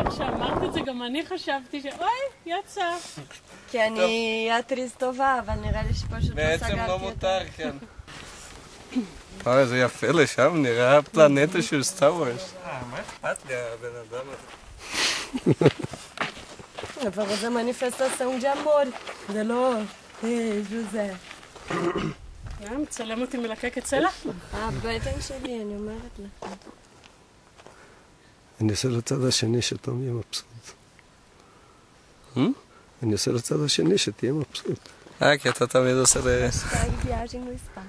איך שאמרת את זה, גם אני חשבתי אוי, יצא. כי אני אטריס טובה, אבל נראה לי שפשוט לא סגרתי אותה. בעצם לא מותר, כן. זה יפה לשם, נראה הפלנטה של סטאר וורס. מה אכפת לי הבן אדם הזה? אבל זה מניפסטציון ג'מבול, זה לא... זה... מצלם אותי מלקק את סלע? הבטן שלי, אני אומרת לך. אני עושה לצד השני שתום יהיה מבסוט. אני עושה לצד השני שתהיה מבסוט. כי אתה תמיד עושה השטג ויאז'ינג מספר.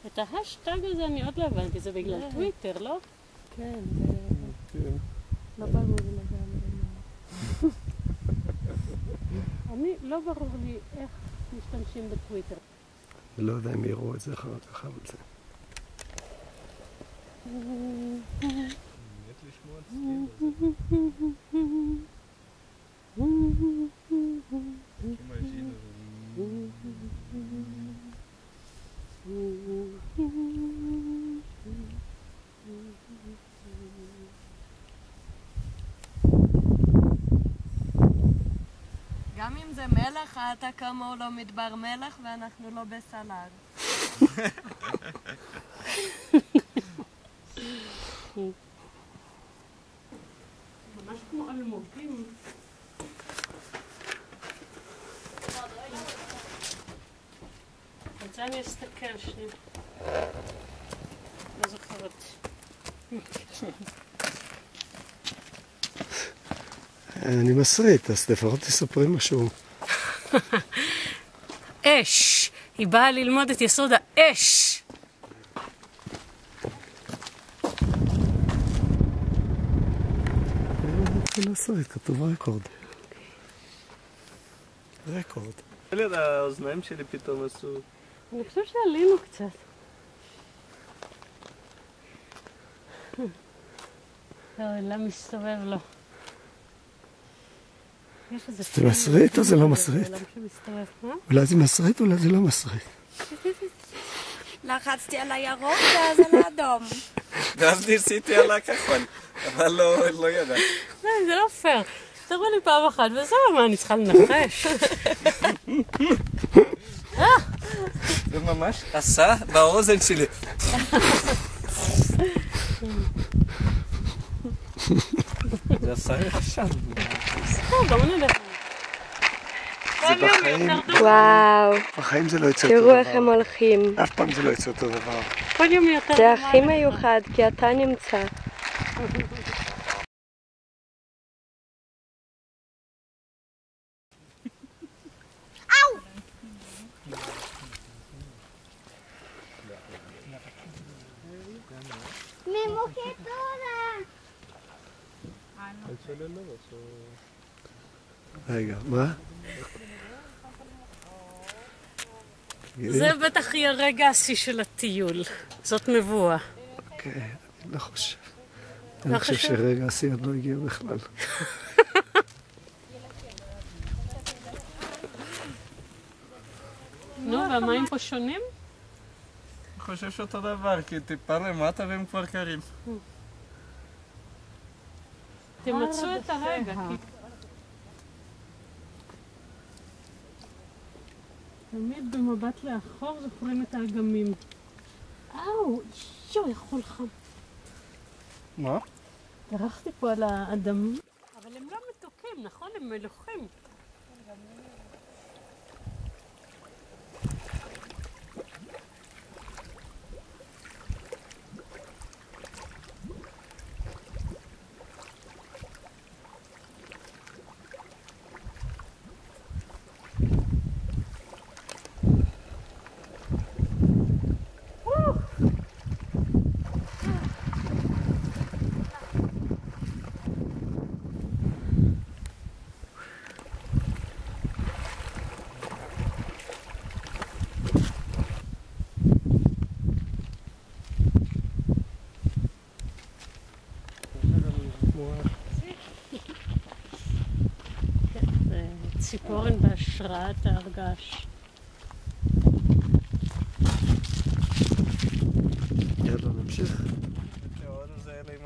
את ההשטג הזה אני עוד לא הבנתי, זה בגלל טוויטר, לא? כן, זה... לא ברור לי לגמרי. אני, לא ברור לי איך משתמשים בטוויטר. אני לא יודע אם יראו את זה אחר כך, אבל זה... גם אם זה מלח, אתה כמוהו לא מדבר מלח ואנחנו לא בסלר. ממש כמו אלמוגים. את זה אני אסתכל שנייה. לא זוכרת. אני מסריט, אז לפחות תספרי משהו. אש! היא באה ללמוד את יסוד האש! זה מסריט, כתוב רקורד. רקורד. האוזניים שלי פתאום עשו... אני חושב שעלינו קצת. העולם מסתובב לו. זה מסריט או זה לא מסריט? אולי זה מסריט, אולי זה לא מסריט. לחצתי על הירוק ואז על האדום. ואז ניסיתי על הכחול, אבל לא ידע. זה לא פייר. תראו לי פעם אחת, וזהו, מה, אני צריכה לנחש? זה ממש עשה באוזן שלי. זה עשה רשם. גם אני יודעת. וואו. בחיים זה לא יצא אותו דבר. תראו איך הם הולכים. אף פעם זה לא יצא אותו דבר. כל יום יותר. זה הכי מיוחד, כי אתה נמצא. רגע, מה? זה בטח יהיה רגע השיא של הטיול. זאת מבואה. אוקיי, אני לא חושב. אני חושב שרגע השיא עוד לא הגיע בכלל. נו, והמים פה שונים? אני חושב שאותו דבר, כי טיפה למטה והם כבר קרים. תמצאו את הרגע. תמיד במבט לאחור זוכרים את האגמים. יו, יכול חם. מה? דרכתי פה על האדמים. אבל הם לא מתוקים, נכון? הם מלוחים. ציפורן בהשראת ההרגש. יאללה, נמשיך.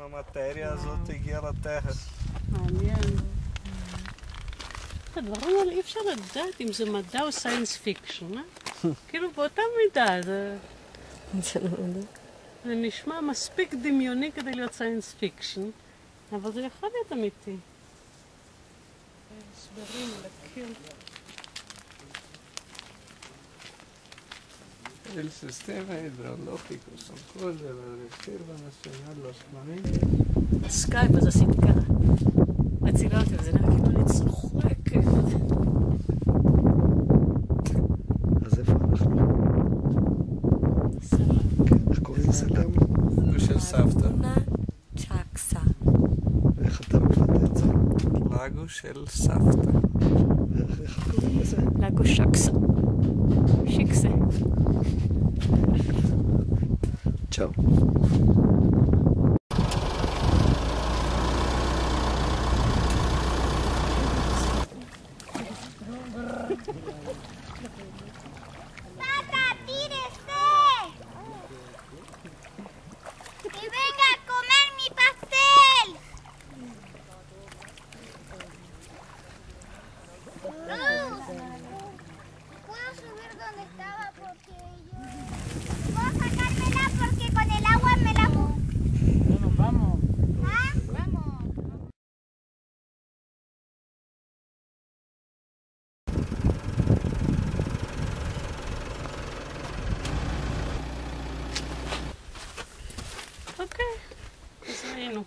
המטריה הזאת הגיעה לטרח. מעניין. הדברים האלה אי אפשר לדעת אם זה מדע או סיינס פיקשן, אה? כאילו באותה מידה, זה נשמע מספיק דמיוני כדי להיות סיינס פיקשן, אבל זה יכול להיות אמיתי. הסברים על הקיר. El sistema hidrológico son cosas de la Reserva Nacional Los Marinos. סקייפ, אז עשיתי ככה. מצילה אותי, וזה נראה כאילו אני צוחקת. אז איפה אנחנו? איך קוראים לסלם? הוא של סבתא. צ'קסה. איך אתה מבטא את זה? לגו של סבתא. איך קוראים לזה? לגו שקסה. שיקסה. צ'או. אוקיי, אז ראינו.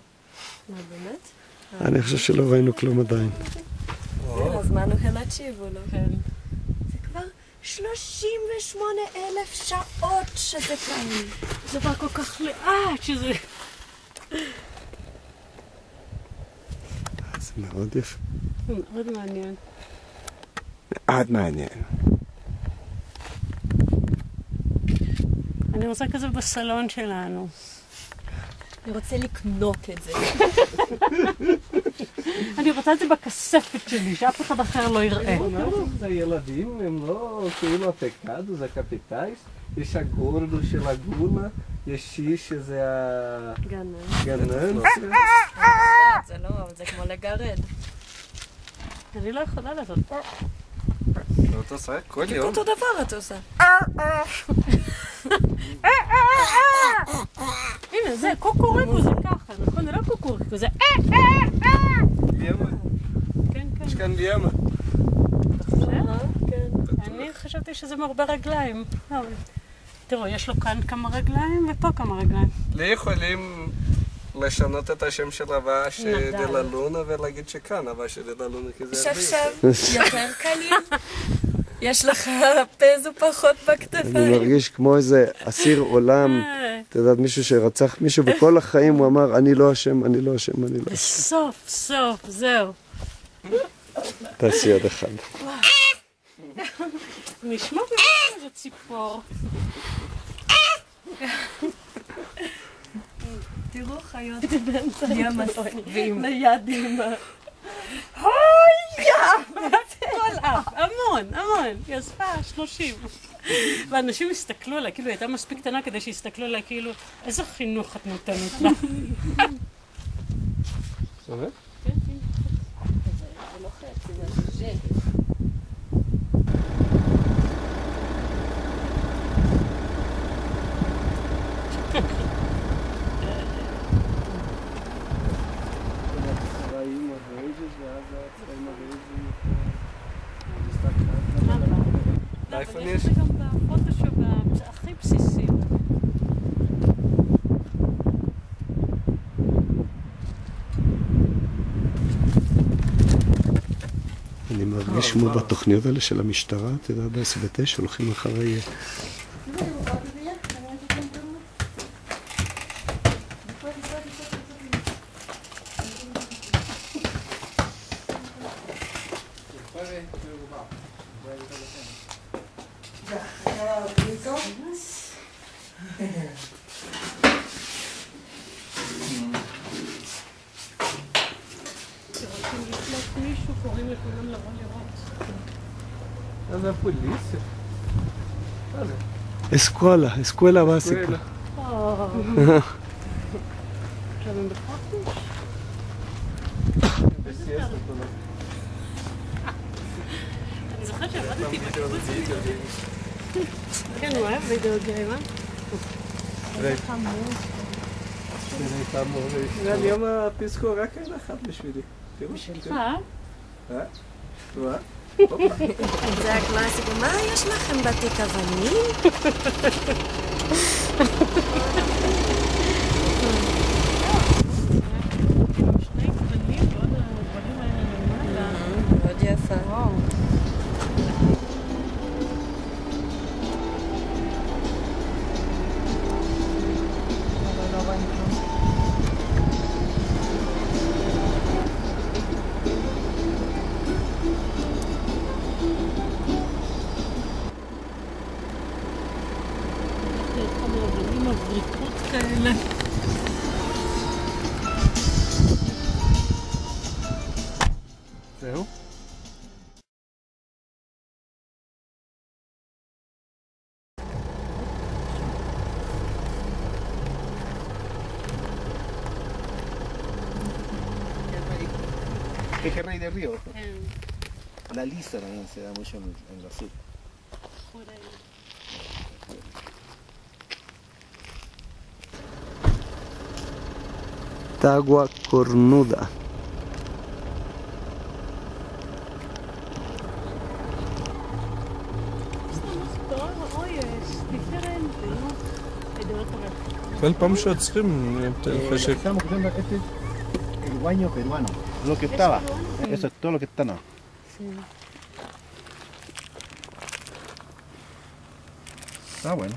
מה באמת? אני חושב שלא ראינו כלום עדיין. הזמן הוא להקשיבו לו. כן. זה כבר 38,000 שעות שזה כאן. זה בא כל כך לאט שזה... זה מאוד יפה. מאוד מעניין. מאוד מעניין. אני רוצה כזה בסלון שלנו. אני רוצה לקנוק את זה. אני רוצה את זה בכספת שלי, שאף אחד אחר לא יראה. זה ילדים, הם לא כאילו הפקדו, זה קפיטאיס. יש הגורדו של הגולה, יש שיש שזה גנן. הגנן. זה לא, אבל זה כמו לגרד. אני לא יכולה לעשות. אתה עושה כל יום. אותו דבר את עושה. הנה, זה קוקוריקו, זה ככה, נכון? זה לא קוקוריקו, זה ליאמה. כן, כן. יש כאן ליאמה. אני חשבתי שזה מרבה רגליים. תראו, יש לו כאן כמה רגליים ופה כמה רגליים. לי יכולים לשנות את השם של הווה דללונה ולהגיד שכאן הווה דללונה, כי זה עכשיו יותר קלים. יש לך פז ופחות בכתפיים. אני מרגיש כמו איזה אסיר עולם. אתה יודעת, מישהו שרצח מישהו בכל החיים, הוא אמר, אני לא אשם, אני לא אשם, אני לא אשם. סוף, סוף, זהו. תעשי עוד אחד. נשמע איזה ציפור. תראו חיות ים מסביבים ליד אימא. כל אף, המון, המון. היא אספה 30. ואנשים הסתכלו עליי, כאילו היא הייתה מספיק קטנה כדי שיסתכלו עליי, כאילו, איזה חינוך את נותנת לה. סובב? זה לא חצי, זה ז'ל. אבל יש לי גם בפוטושופ הכי בסיסי. אני מרגיש כמו בתוכניות האלה של המשטרה, אתה יודע, ב-29 הולכים אחרי... מישהו קוראים לכולם לבוא לראות. אז הפוליסיה. אסקואלה, אסקואלה באסיקה. עכשיו הם בחופש? אני זוכרת שעבדתי בקיבוץ. כן, הוא אוהב וידאו גיים, אה? איזה חמור. גם יום הפסקו רק אין אחת בשבילי. בשבילך? רואה? זה הקלאסיקה. מה יש לכם בתיק אבנים? שני גוונים ועוד הגוונים האלה למעלה. מאוד יפה. וואו. אבל לא רואים כלום. כמה אבנים מבריקות כאלה. זהו? Pejerrey de río. כן, La lisa también se da mucho en la sur. חוד האלה. Tagua cornuda. Oye, es diferente, ¿no? De otra vez. כל פעם שעוצרים, חשק. Estamos usando este el guaño peruano. Lo que estaba. Eso es todo lo que está, no. Sí. Está bueno.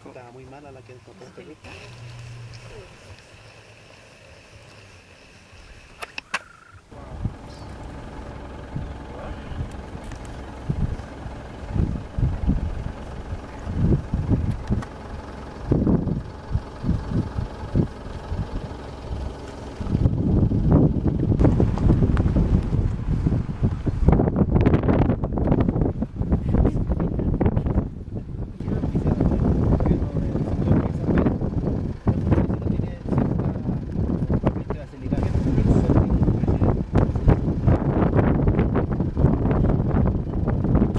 Estaba muy mala la que encontró este rico.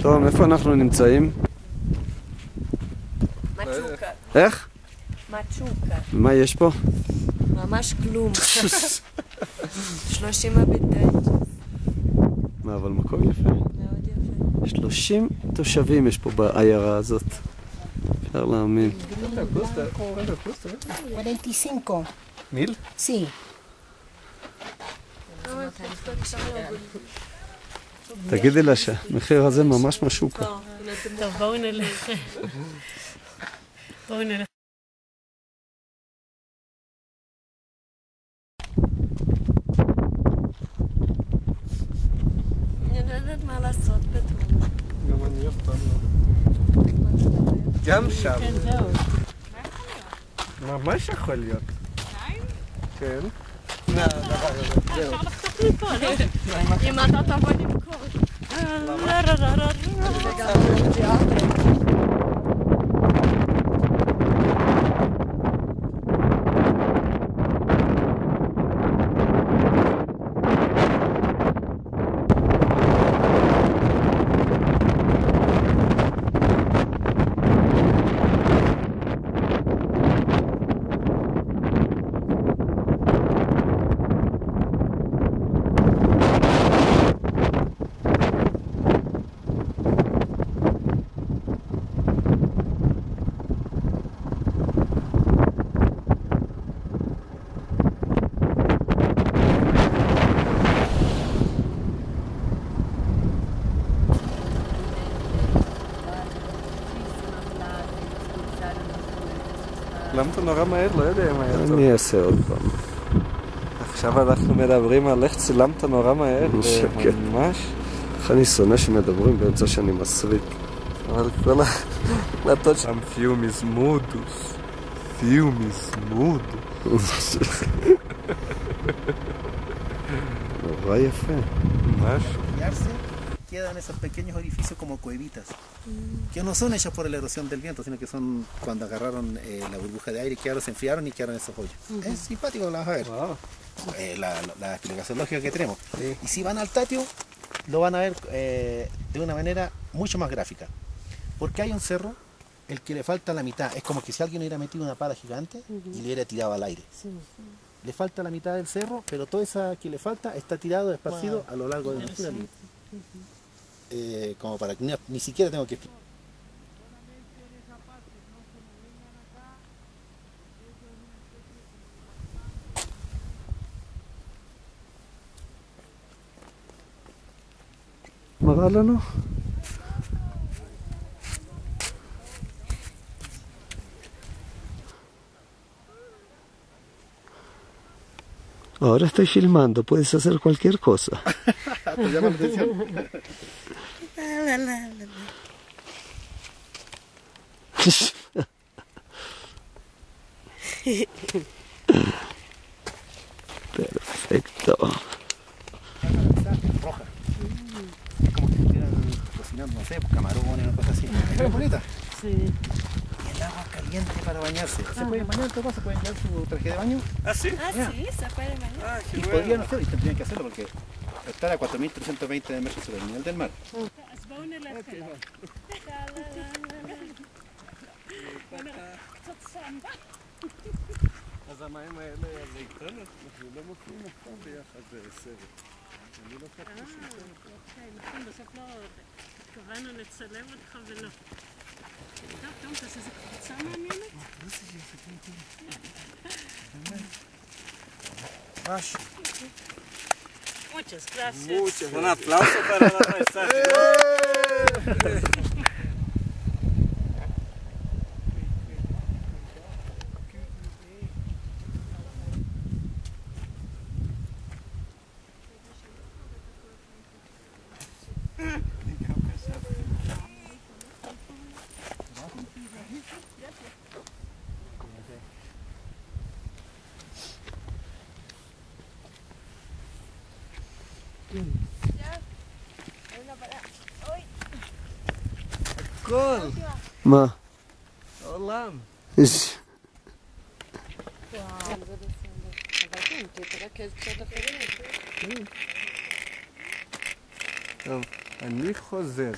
טוב, איפה אנחנו נמצאים? מצ'וקה. איך? מצ'וקה. מה יש פה? ממש כלום. 30 הביטאצ'ס. מה, אבל מקום יפה. מאוד יפה. 30 תושבים יש פה בעיירה הזאת. אפשר להאמין. 45. מיל? Sí. תגידי לה שהמחיר הזה ממש משוקה. טוב, בואו נלך. בואו נלך. אני לא יודעת מה לעשות בתמונה. גם אני אף פעם לא. גם שם. כן, זהו. ממש יכול להיות. כן. אפשר לחתוך מפה, לא? אם אתה תבוא למכור. למה אתה נורא מהר? לא יודע אם היה טוב. אני אעשה עוד פעם. עכשיו אנחנו מדברים על איך צילמת נורא מהר. שקט. ממש. איך אני שונא שמדברים באמצע שאני מסריק. אבל כל ההקלטות שם פיום is modus. filme mudo. נורא יפה. משהו. Quedan esos pequeños orificios como cuevitas, que no son hechas por la erosión del viento, sino que son cuando agarraron la burbuja de aire, quedaron, se enfriaron y quedaron esos hoyos. Es simpático, lo vas a ver. Wow. La explicación lógica que tenemos. Y si van al Tatio, lo van a ver de una manera mucho más gráfica. Porque hay un cerro, el que le falta la mitad, es como que si alguien hubiera metido una pala gigante y le hubiera tirado al aire. Le falta la mitad del cerro, pero toda esa que le falta está tirado, esparcido a lo largo de nuestra línea. Como para que ni siquiera tengo que explicar. מראה לנו? Ahora estoy filmando, puedes hacer cualquier cosa. ¿Te llama la atención? Perfecto. Roja. Es como que estuvieran cocinando, no sé, camarones o cosas así. Es muy bonita. Sí. Y el agua caliente para bañarse. ¿Se pueden bañar? ¿Qué pasa? ¿Pueden llevar su traje de baño? Ah, sí. Ah, sí, se puede bañar. Y podrían hacerlo, y tendrían que hacerlo porque estar a 4.320 metros sobre el nivel del mar. אז בואו נלך אליו. קצת סמבה. אז המים האלה, הזיתון, אנחנו לא מופיעים אף פעם ביחד בסרט. אני לא חושב אוקיי, נכון, בסוף לא התכוונו לצלם אותך ולא. טוב, תום, תעשה איזה קבוצה מעניינת? Macho. Muchas gracias. Un aplauso para la paisaje. הכל, מה? העולם. וואו, זה בסדר. אבל כן, תתרכז קצת אחרים. טוב, אני חוזר.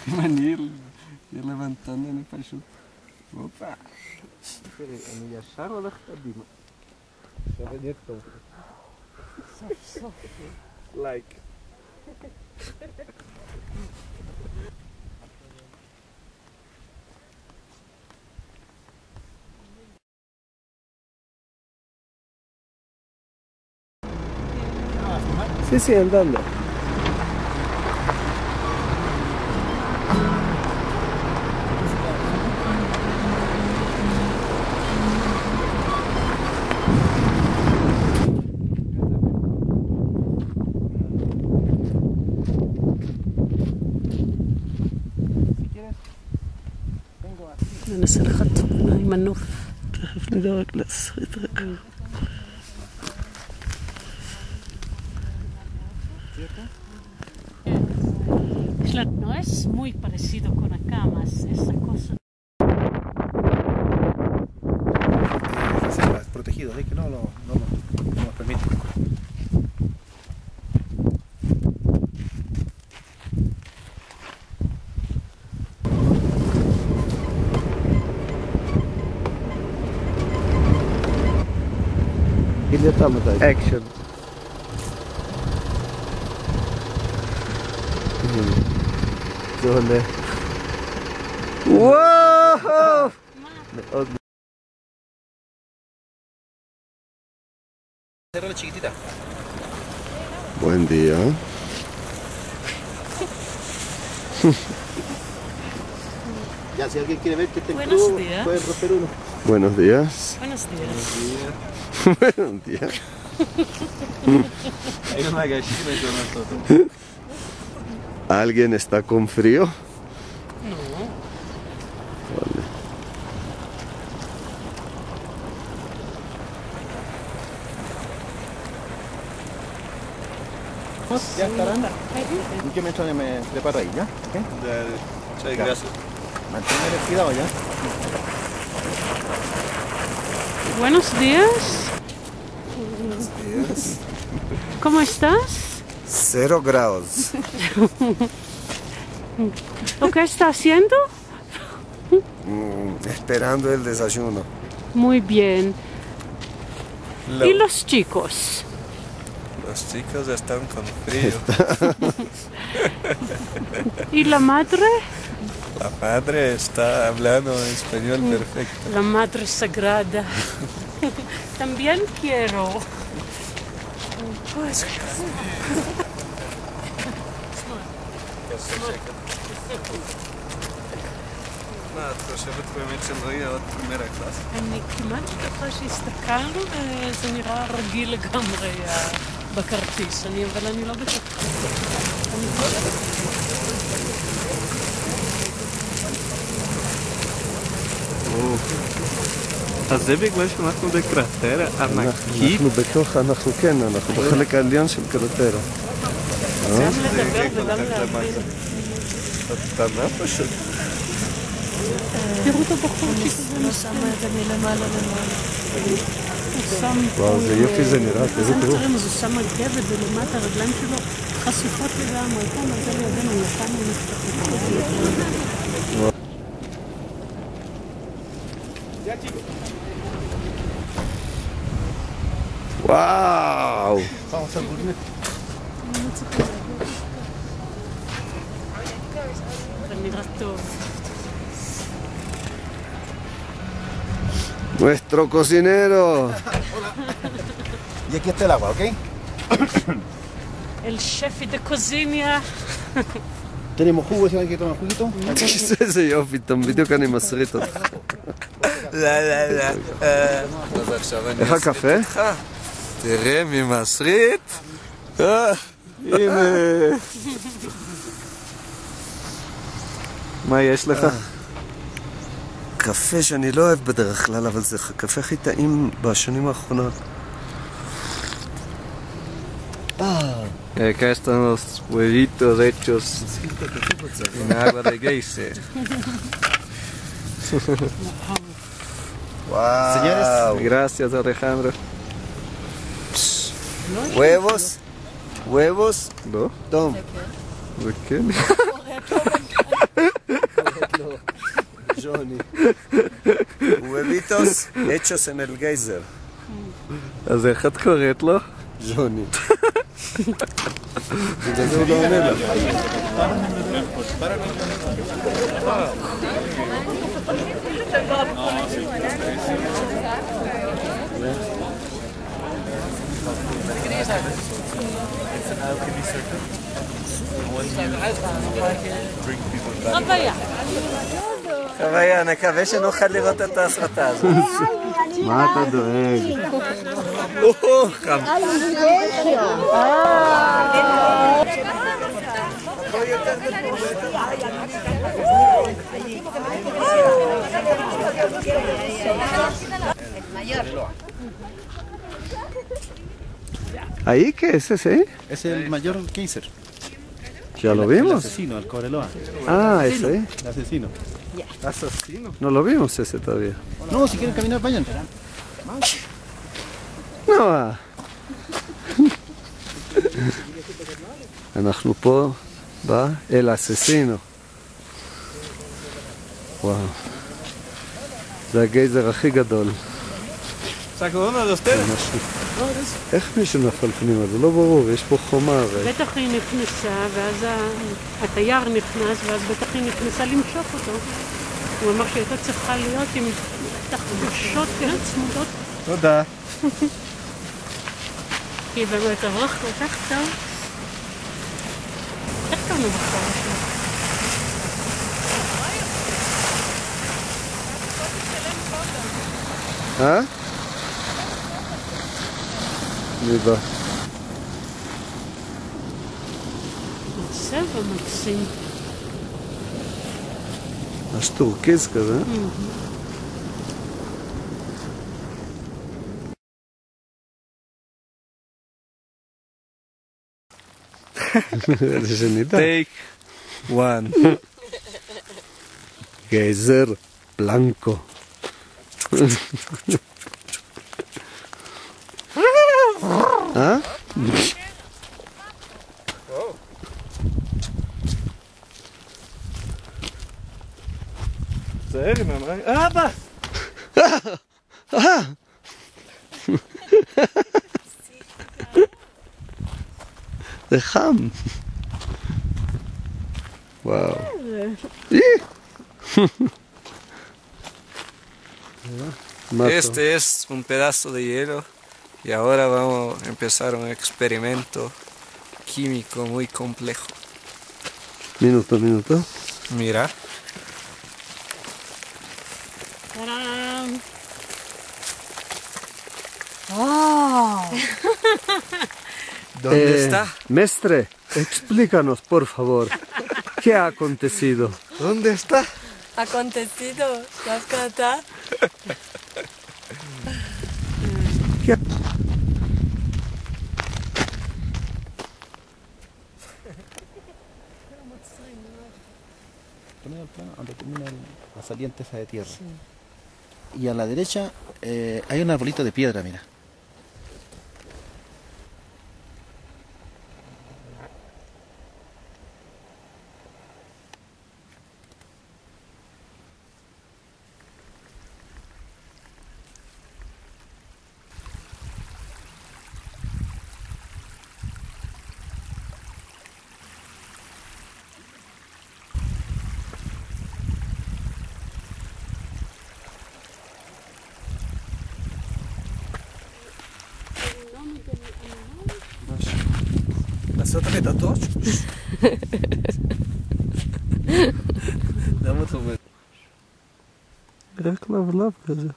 אם אני אהיה לבנתן, אני פשוט... הופה. אני ישר הולך קדימה. עכשיו אני אכתוב. סוף סוף. לייק. Sí, sí, andando. ננסה לחתום עם מנוף. תכף נדע רק להסריט רגע. No es muy parecido con acá, más esa cosa. Reservas protegidos, que no nos permite. הנה אתה מתי. אקשן. זה עולה. וואו! מאוד. Cerro la chiquitita. Buen día. Ya, si alguien quiere ver que esté Buenos crudo, días. pueden romper uno. Buenos días. Buenos días. Buenos días. Hay una gallina con nosotros. ¿Alguien está con frío? No. Vale. ¿Ya estarán? ¿En qué momento me preparo ahí, ya? ¿Ok? Muchas gracias. Mantener el cuidado ya. Buenos días. ¿Cómo estás? 0 grados. ¿O qué está haciendo? Esperando el desayuno. Muy bien. ¿Y los chicos? Los chicos están con frío. ¿Y la madre? La madre está hablando español perfecto. La madre sagrada. También quiero. מה, את חושבת באמת שלא יהיה עוד פרימרה קלאס? אני כמעט בטוחה שהסתכלנו וזה נראה רגיל לגמרי בכרטיס, אבל אני לא בטוחה. אני אז זה בגלל שאנחנו בקרטרה ענקית? אנחנו בחלק העליון של קרטרה. גם לדבר וגם להבין. קטנה פשוט. תראו את הבחור אני שמה את זה מלמעלה למעלה. וואו, זה יופי זה נראה, איזה תראו. אז הוא שם גבת ולמטה, הרגליים שלו חשופות לגמרי. כאן, על זה לידינו, נתנו נפתחים. וואו! Vamos al gourmet. זה נראה טוב. Nuestro cocinero. Y aquí está el agua, ¿ok? El chef de cocina. Tenemos jugo, si alguien quiere tomar juguito. איזה יופי, אתם בדיוק אני מסריט אותך. לא, לא, לא. אז עכשיו אני איך הקפה? אותך. תראה מי מסריט. הנה. מה יש לך? קפה שאני לא אוהב בדרך כלל, אבל זה הקפה הכי טעים בשנים האחרונות. Acá están los huevitos hechos en agua de geyser. וואו. Señores, Gracias, Alejandro. huevos. huevos. ¿No? Tom. ¿De qué? Johnny. huevitos hechos en el geyser. אז איך את קוראת לו? ג'וני. בגלל זה הוא לא עונה לה. חוויה. חוויה, נקווה שנוכל לראות את ההסרטה הזאת. מה אתה דואג? ¿Ahí qué es ese? es el mayor Kaiser. ¿Ya lo El vimos? asesino, el Cobreloa. Ah, ese. El asesino. Asesino. No lo vimos ese todavía. No, si quieren caminar, vayan. נועה. אנחנו פה באל אססינו. וואו. זה הגייזר הכי גדול. Sacó uno de ustedes. איך מישהו נפל פנימה? זה לא ברור, יש פה חומה הרי. בטח היא נכנסה, ואז התייר נכנס, ואז בטח היא נכנסה למשוך אותו. הוא אמר שהיא הייתה צריכה להיות עם תחבושות צמודות. תודה. כי באמת עברך כל כך טוב. איך קראנו בחור שלו? מי בא? צבע. מקסים. ממש טורקיז כזה. זה שנדע. טייק 1. גייזר בלנקו. אה? תזהר עם המים. אבא! זה חם. וואו. Este es un pedazo de hielo y ahora vamos a empezar un experimento químico muy complejo. minuto. Mira, טאדאם. ¿dónde está? Mestre, explícanos, por favor. ¿Qué ha acontecido? ¿Dónde está? acontecido, דווקא אתה? Poner el plano donde termina la saliente esa de tierra. Y a la derecha hay un arbolito de piedra, mira. לעשות רדתות? למה אתה אומר? רק לבלב כזה.